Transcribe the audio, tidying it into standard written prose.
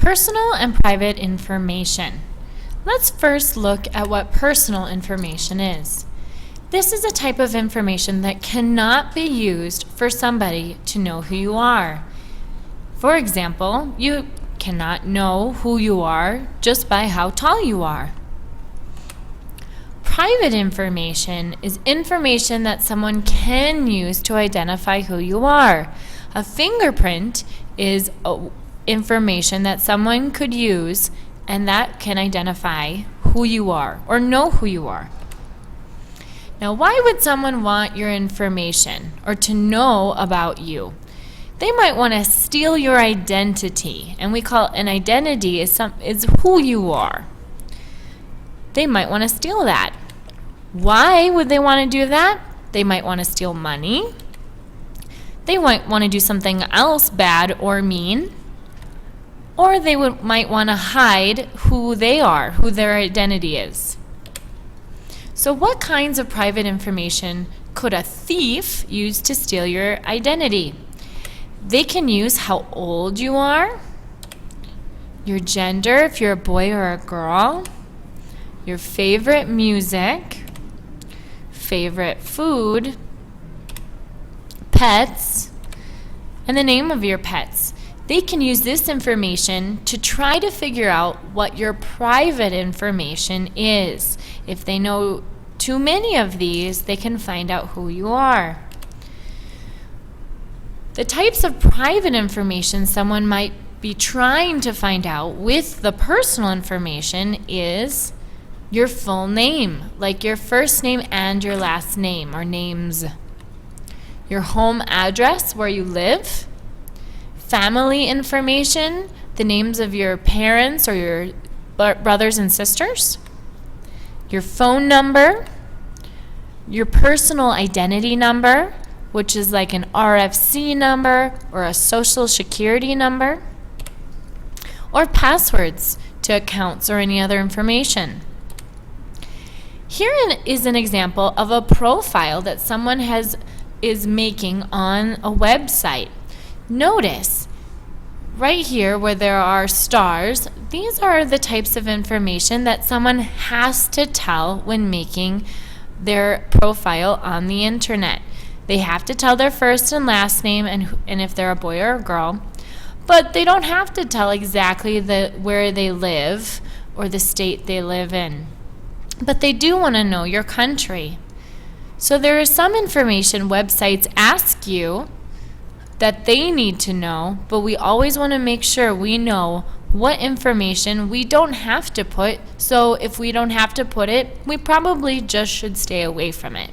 Personal and private information. Let's first look at what personal information is. This is a type of information that cannot be used for somebody to know who you are. For example, you cannot know who you are just by how tall you are. Private information is information that someone can use to identify who you are. A fingerprint is information that someone could use and that can identify who you are or know who you are. Now, why would someone want your information or to know about you? They might want to steal your identity, and we call an identity is who you are. They might want to steal that. Why would they want to do that? They might want to steal money. They might want to do something else bad or mean. Or they might want to hide who they are, who their identity is. So what kinds of private information could a thief use to steal your identity? They can use how old you are, your gender, if you're a boy or a girl, your favorite music, favorite food, pets, and the name of your pets. They can use this information to try to figure out what your private information is. If they know too many of these, they can find out who you are. The types of private information someone might be trying to find out with the personal information is your full name, like your first name and your last name, or names. Your home address, where you live. Family information, the names of your parents or your brothers and sisters. Your phone number. Your personal identity number, which is like an RFC number or a social security number. Or passwords to accounts or any other information. Here is an example of a profile that someone is making on a website. Notice right here where there are stars, these are the types of information that someone has to tell when making their profile on the internet. They have to tell their first and last name and if they're a boy or a girl, but they don't have to tell exactly where they live or the state they live in. But they do want to know your country. So there is some information websites ask you that they need to know, but we always want to make sure we know what information we don't have to put. So if we don't have to put it, we probably just should stay away from it.